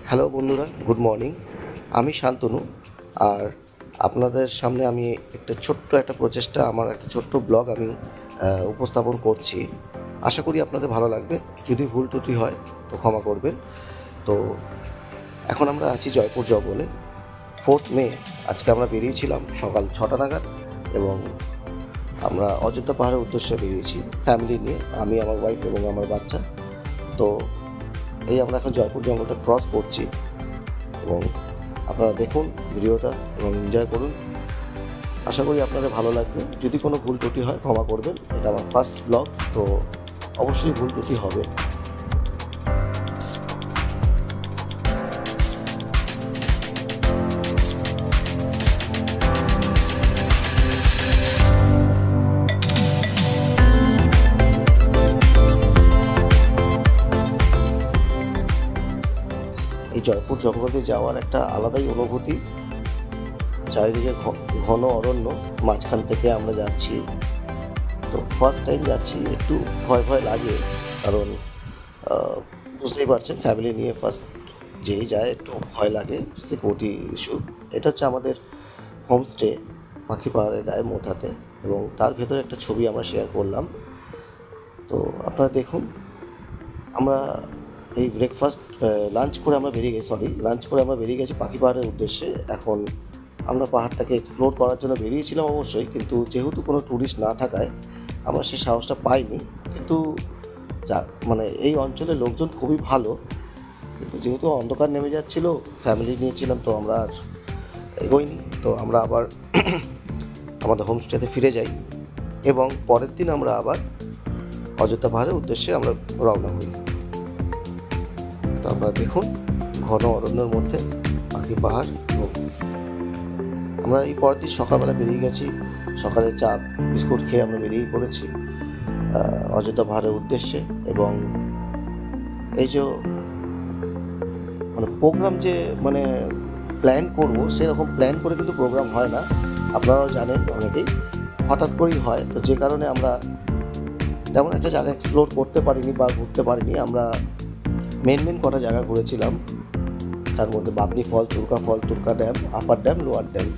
Hello বন্ধুরা, good morning. আমি শান্তনু। আর আপনাদের সামনে আমি একটা ছোট্ট একটা প্রচেষ্টা, আমার একটা ছোট্ট ব্লগ আমি উপস্থাপন করছি। আশা করি আপনাদের ভালো লাগবে। যদি ভুল ত্রুটি হয় তো ক্ষমা করবেন। তো এখন আমরা আছি জয়পুর জঙ্গলে। 4th মে আজকে আমরা বেরিয়েছিলাম সকাল 6টা নাগাদ, এবং আমরা অযোধ্যা পাহাড়ের উদ্দেশ্যে বেরিয়েছি ফ্যামিলি নিয়ে, আমি, আমার ওয়াইফ এবং আমার বাচ্চা। তো এই আমরা এখন জয়পুর জঙ্গলটা ক্রস করছি, এবং আপনারা দেখুন ভিডিওটা এবং এনজয় করুন। আশা করি আপনাদের ভালো লাগবে। যদি কোনো ভুল ত্রুটি হয় ক্ষমা করবেন, এটা আমার ফার্স্ট ব্লগ, তো অবশ্যই ভুল ত্রুটি হবে। এই জয়পুর জঙ্গলে যাওয়ার একটা আলাদাই অনুভূতি। চারিদিকে ঘন অরণ্য, মাঝখান থেকে আমরা যাচ্ছি। তো ফার্স্ট টাইম যাচ্ছি, একটু ভয় ভয় লাগে, কারণ বুঝতেই পারছেন ফ্যামিলি নিয়ে ফার্স্ট যেই যায় একটু ভয় লাগে, সিকিউরিটি ইস্যু। এটা হচ্ছে আমাদের হোমস্টে পাখি পাহাড়ের গায়ে মোথাতে, এবং তার ভেতরে একটা ছবি আমরা শেয়ার করলাম। তো আপনারা দেখুন, আমরা এই লাঞ্চ করে আমরা বেরিয়ে গেছি পাখি পাহাড়ের উদ্দেশ্যে। এখন আমরা পাহাড়টাকে এক্সপ্লোর করার জন্য বেরিয়েছিলাম অবশ্যই, কিন্তু যেহেতু কোনো ট্যুরিস্ট না থাকায় আমরা সে সাহসটা পাইনি। কিন্তু এই অঞ্চলের লোকজন খুবই ভালো, কিন্তু যেহেতু অন্ধকার নেমে যাচ্ছিল, ফ্যামিলি নিয়েছিলাম, তো আমরা আর এগোইনি। তো আমরা আবার আমাদের হোমস্টেতে ফিরে যাই, এবং পরের দিন আমরা আবার অযোধ্যা পাহাড়ের উদ্দেশ্যে আমরা রওনা হই। তো আপনারা দেখুন, ঘন অরণ্যের মধ্যে পাখি পাহাড়। আমরা এই পরের দিন সকালবেলা বেরিয়ে গেছি, সকালে চা বিস্কুট খেয়ে আমরা বেরিয়ে পড়েছি অযোধ্যা পাহাড়ের উদ্দেশ্যে। এবং এই যে প্রোগ্রাম যে প্ল্যান করবো, সেরকম প্ল্যান করে কিন্তু প্রোগ্রাম হয় না, আপনারাও জানেন, অনেকেই হঠাৎ করেই হয়। তো যে কারণে আমরা তেমন একটা জায়গা এক্সপ্লোর করতে পারিনি বা ঘুরতে পারিনি। আমরা মেন কটা জায়গা ঘুরেছিলাম, তার মধ্যে Bamni fall, Turga dam, upper dam, lower dam.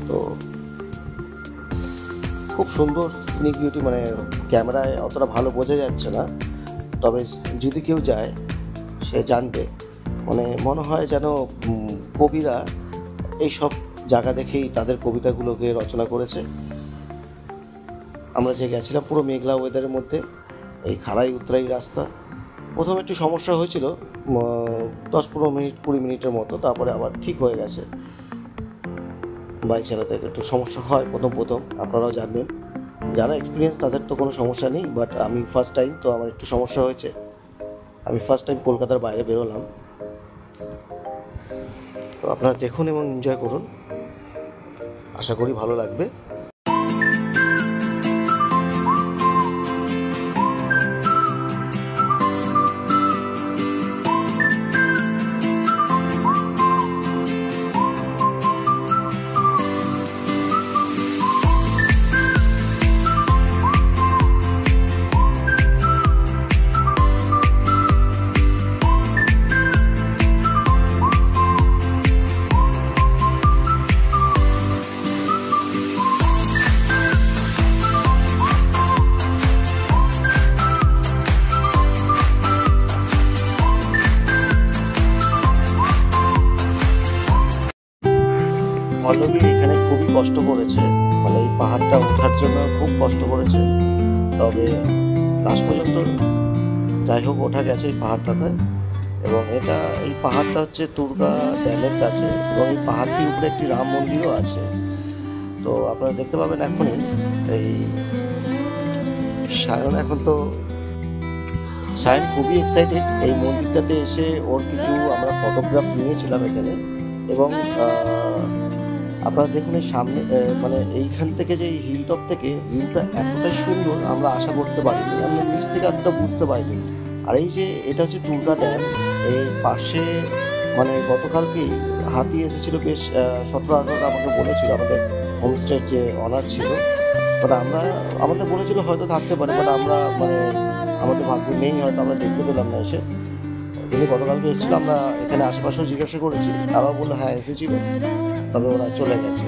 তো খুব সুন্দর সিনিক বিউটি, ক্যামেরায় অতটা ভালো বোঝা যাচ্ছে না, তবে যদি কেউ যায় সে জানবে। মনে হয় যেন কবিরা এইসব জায়গা দেখেই তাদের কবিতাগুলোকে রচনা করেছে। আমরা যে গেছিলাম পুরো মেঘলা ওয়েদারের মধ্যে, এই খাড়াই উতরাই রাস্তা। প্রথমে একটু সমস্যা হয়েছিল 10-15 মিনিট 20 মিনিটের মতো, তারপরে আবার ঠিক হয়ে গেছে। বাইক চালাতে একটু সমস্যা হয় প্রথম, আপনারাও জানবেন। যারা এক্সপিরিয়েন্স তাদের তো কোনো সমস্যা নেই, বাট আমি ফার্স্ট টাইম, তো আমার একটু সমস্যা হয়েছে। আমি ফার্স্ট টাইম কলকাতার বাইরে বেরোলাম। তো আপনারা দেখুন এবং এনজয় করুন, আশা করি ভালো লাগবে। পল্লবী এখানে খুবই কষ্ট করেছে, এই পাহাড়টা ওঠার জন্য খুব কষ্ট করেছে। তবে লাস্ট পর্যন্ত যাই হোক ওঠা গেছে এই পাহাড়টাতে। এবং এই পাহাড়টা হচ্ছে তুর্গা ড্যামের কাছে, এবং এই পাহাড়টির উপরে একটি রাম মন্দিরও আছে। তো আপনারা দেখতে পাবেন এখনই সায়ন খুবই এক্সাইটেড এই মন্দিরটাতে এসে। ওর কিছু আমরা ফটোগ্রাফ নিয়েছিলাম এখানে, এবং আপনারা দেখুন এই সামনে এইখান থেকে যে এই হিলটপ থেকে ভিউটা এতটাই সুন্দর আমরা আশা করতে পারিনি, আমরা নিচ থেকে এতটা বুঝতে পারিনি। আর এই যে এটা হচ্ছে তুর্গা ড্যাম, এই পাশে গতকালকেই হাতি এসেছিল, বেশ 17-18টা আমাকে বলেছিল, আমাদের হোমস্টের যে অনার ছিল। আমাদের বলেছিল হয়তো থাকতে পারে, বাট আমরা আমাদের ভাগ্য নেই, হয়তো আমরা দেখতে পেলাম না এসে। তিনি গতকালকে এসেছিল, আমরা এখানে আশেপাশেও জিজ্ঞাসা করেছি, তারাও বললো হ্যাঁ এসেছিল, তবে ওরা চলে গেছে।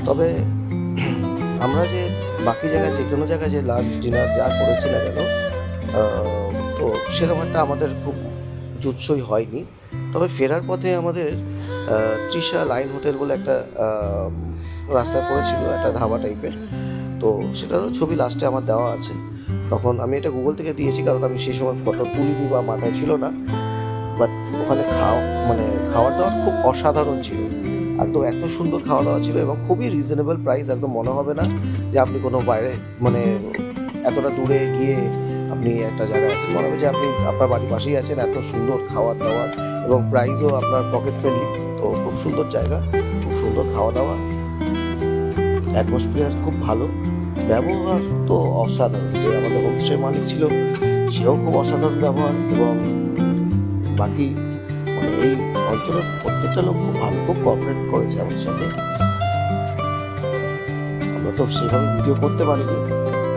তবে আমরা যে বাকি জায়গায় যে কোনো জায়গায় যে লাঞ্চ ডিনার যা করেছি না কেন, তো সেরকম একটা আমাদের খুব জুৎসই হয়নি। তবে ফেরার পথে আমাদের তৃষা লাইন হোটেল বলে একটা রাস্তায় পড়েছিল, একটা ধাবা টাইপের, তো সেটারও ছবি লাস্টে আমার দেওয়া আছে। তখন আমি এটা গুগল থেকে দিয়েছি, কারণ আমি সেই সময় ফটো তুলিনি বা মাথায় ছিল না। বাট ওখানে খাওয়ার দাওয়ার খুব অসাধারণ ছিল, একদম এত সুন্দর খাওয়া দাওয়া ছিল এবং খুবই রিজনেবল প্রাইস। একদম মনে হবে না যে আপনি কোনো বাইরে এতটা দূরে গিয়ে আপনি একটা জায়গায় আছেন, মনে হবে যে আপনি আপনার বাড়ির পাশেই আছেন। এত সুন্দর খাওয়ার দাওয়ার এবং প্রাইসও আপনার পকেট ফ্রেন্ডলি। তো খুব সুন্দর জায়গা, খুব সুন্দর খাওয়া দাওয়া, অ্যাটমসফিয়ার খুব ভালো, ব্যবহার তো অসাধারণ। যে আমাদের হোমস্টে মালিক ছিল সেও খুব অসাধারণ ব্যবহার, এবং বাকি এই অঞ্চলের প্রত্যেকটা লোক খুব ভালো, খুব কোঅপারেট করেছে আমাদের সাথে। আমরা তো সেভাবে ভিডিও করতে পারিনি,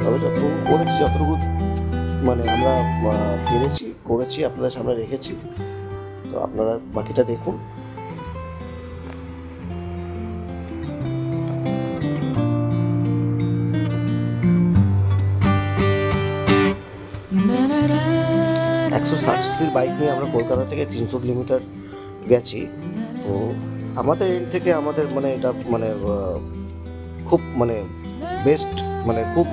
তবে যতটুকু করেছি, যতটুকু আমরা করেছি আপনাদের সামনে রেখেছি। তো আপনারা বাকিটা দেখুন। সিসির বাইক নিয়ে আমরা কলকাতা থেকে 300 কিলোমিটার গেছি। তো আমাদের এন্ড থেকে আমাদের এটা খুব বেস্ট খুব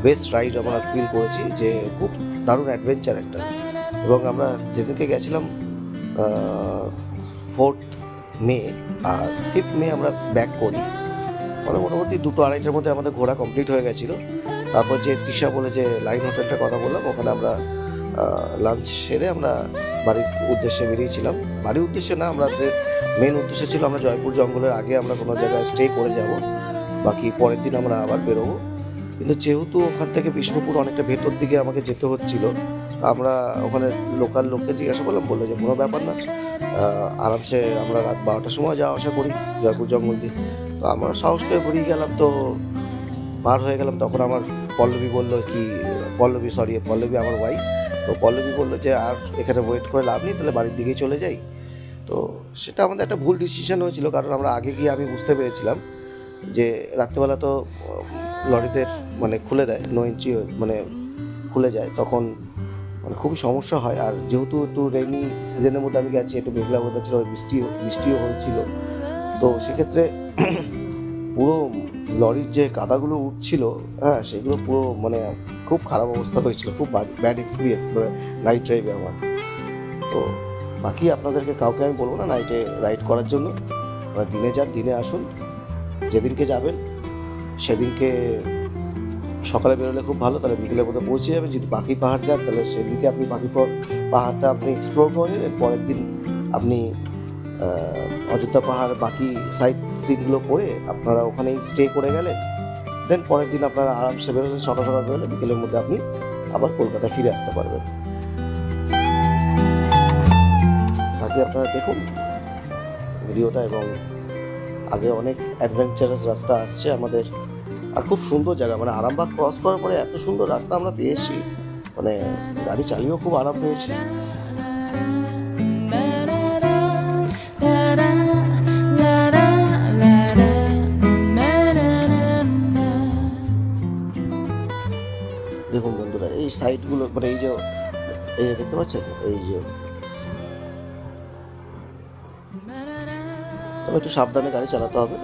বেস্ট রাইড আমরা ফিল করেছি, যে খুব দারুণ অ্যাডভেঞ্চার একটা। এবং আমরা যেদিনকে গেছিলাম 4th মে, আর 5th মে আমরা ব্যাক করি। মোটামুটি 2-2:30টার মধ্যে আমাদের ঘোরা কমপ্লিট হয়ে গেছিলো। তারপর যে তৃষা বলে যে লাইন হোটেলটার কথা বললাম, ওখানে আমরা লাঞ্চ সেরে আমরা বাড়ির উদ্দেশ্যে বেরিয়েছিলাম। বাড়ির উদ্দেশ্যে না, আমাদের মেন উদ্দেশ্য ছিল আমরা জয়পুর জঙ্গলের আগে আমরা কোনো জায়গায় স্টে করে যাব, বাকি পরের দিন আমরা আবার বেরোবো। কিন্তু যেহেতু ওখান থেকে বিষ্ণুপুর অনেকটা ভেতর দিকে আমাকে যেতে হচ্ছিল, আমরা ওখানে লোকাল লোককে জিজ্ঞাসা করলাম, বললো যে কোনো ব্যাপার না, আরামসে আমরা রাত 12টার সময় যাওয়া আসা করি জয়পুর জঙ্গল দিয়ে। তো আমরা সাহস করে বেরিয়ে গেলাম। তো পার হয়ে গেলাম, তখন আমার পল্লবী আমার ওয়াইফ, তো পল্লবী বললো যে আর এখানে ওয়েট করে লাভ নেই, তাহলে বাড়ির দিকেই চলে যাই। তো সেটা আমাদের একটা ভুল ডিসিশন হয়েছিল, কারণ আমরা আগে গিয়ে আমি বুঝতে পেরেছিলাম যে রাত্রেবেলা তো লরিতে খুলে দেয়, 9 ইঞ্চি খুলে যায়, তখন খুবই সমস্যা হয়। আর যেহেতু একটু রেইনি সিজনের মধ্যে আমি গেছি, একটু মেঘলা ওয়েদার ছিল, বৃষ্টিও হয়েছিল, তো সেক্ষেত্রে পুরো লরির যে কাদাগুলো উঠছিল, হ্যাঁ, সেগুলো পুরো খুব খারাপ অবস্থা হয়েছিল, খুব ব্যাড এক্সপিরিয়েন্স নাইট ড্রাইভে আমার। তো বাকি আপনাদেরকে কাউকে আমি বলবো না নাইটে রাইড করার জন্য, দিনে যান, দিনে আসুন। যেদিনকে যাবেন সেদিনকে সকালে বেরোলে খুব ভালো, তাহলে বিকেলের মধ্যে পৌঁছে যাবে। যদি পাখি পাহাড় যান, তাহলে সেদিনকে আপনি পাহাড়টা আপনি এক্সপ্লোর করে নিলেন, পরের দিন আপনি অযোধ্যা পাহাড় বাকি সাইড সিনগুলো করে আপনারা ওখানেই স্টে করে গেলেন। দেন পরের দিন আপনারা আরামসে বেরোলেন, সকাল সকাল বেরোলে বিকেলের মধ্যে আপনি আবার কলকাতায় ফিরে আসতে পারবেন। বাকি আপনারা দেখুন ভিডিওটা, এবং আগে অনেক অ্যাডভেঞ্চারাস রাস্তা আসছে আমাদের, আর খুব সুন্দর জায়গা। আরামবাগ ক্রস করার পরে এত সুন্দর রাস্তা আমরা পেয়েছি, গাড়ি চালিয়েও খুব আরাম পেয়েছি। দেখুন বন্ধুরা, এই সাইডগুলো এই যে দেখতে পাচ্ছেন, এই যে একটু সাবধানে গাড়ি চালাতে হবে।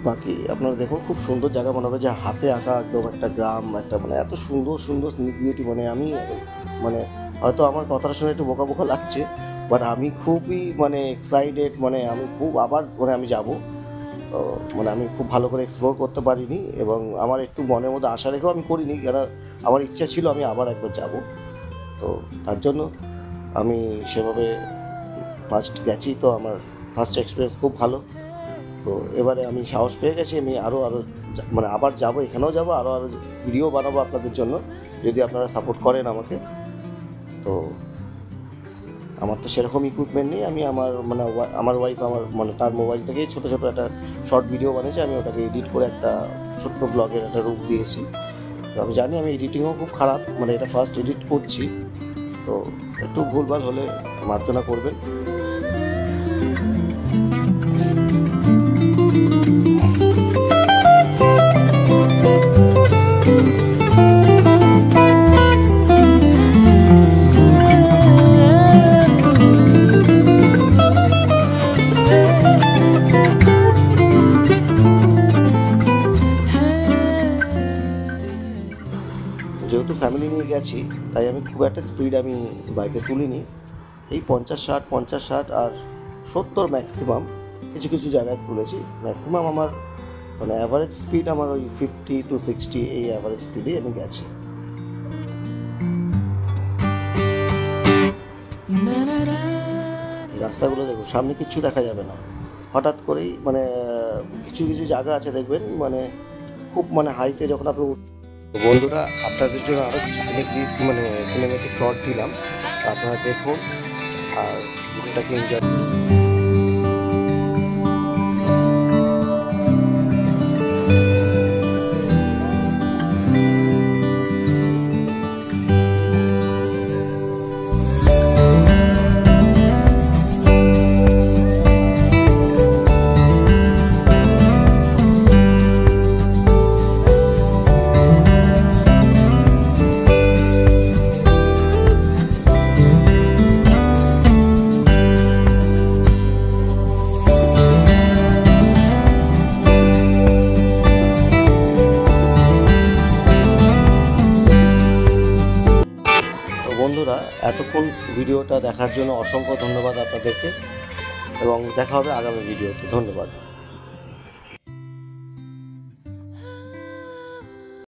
বাকি আপনারা দেখুন, খুব সুন্দর জায়গা, মনে হবে যে হাতে আঁকা একদম একটা গ্রাম, একটা এত সুন্দর সুন্দর বিউটি। আমি হয়তো আমার কথাটা শুনে একটু বোকা বোকা লাগছে, বাট আমি খুবই এক্সাইটেড। আমি খুব আবার আমি যাব। আমি খুব ভালো করে এক্সপ্লোর করতে পারিনি, এবং আমার একটু মনের মধ্যে আশা রেখেও আমি করিনি, কারণ আমার ইচ্ছা ছিল আমি আবার একবার যাব। তো তার জন্য আমি সেভাবে ফার্স্ট গেছি, তো আমার ফার্স্ট এক্সপিরিয়েন্স খুব ভালো। তো এবারে আমি সাহস পেয়ে গেছি, আমি আরও আবার যাব, এখানেও যাব, আরও ভিডিও বানাবো আপনাদের জন্য, যদি আপনারা সাপোর্ট করেন আমাকে। তো আমার তো সেরকম ইকুইপমেন্ট নেই, আমি আমার ওয়াইফ তার মোবাইল থেকেই ছোটো ছোটো একটা শর্ট ভিডিও বানিয়েছে, আমি ওটাকে এডিট করে একটা ছোট্ট ব্লগের একটা রূপ দিয়েছি। তো আমি জানি আমি এডিটিংও খুব খারাপ, এটা ফার্স্ট এডিট করছি, তো একটু ভুলভাল হলে মার্জনা করবেন। যেহেতু ফ্যামিলি নিয়ে গেছি, তাই আমি খুব একটা স্পিড আমি বাইকে তুলিনি। এই 50-60 আর 70 ম্যাক্সিমাম কিছু কিছু জায়গায় তুলেছি। ম্যাক্সিমাম আমার অ্যাভারেজ স্পিড আমার ওই 50 to 60 এই অ্যাভারেজ স্পিডে আমি গেছি। রাস্তাগুলো দেখুন, সামনে কিচ্ছু দেখা যাবে না, হঠাৎ করেই কিছু কিছু জায়গা আছে দেখবেন খুব হাইতে যখন আপনি। বন্ধুরা, আপনাদের জন্য আরও কিছু সিনেমেটিক শট দিলাম, আপনারা দেখুন আর ভিডিওটাকে এনজয়। বন্ধুরা, এতক্ষণ ভিডিওটা দেখার জন্য অসংখ্য ধন্যবাদ আপনাদেরকে, এবং দেখা হবে আগামী ভিডিওতে। ধন্যবাদ।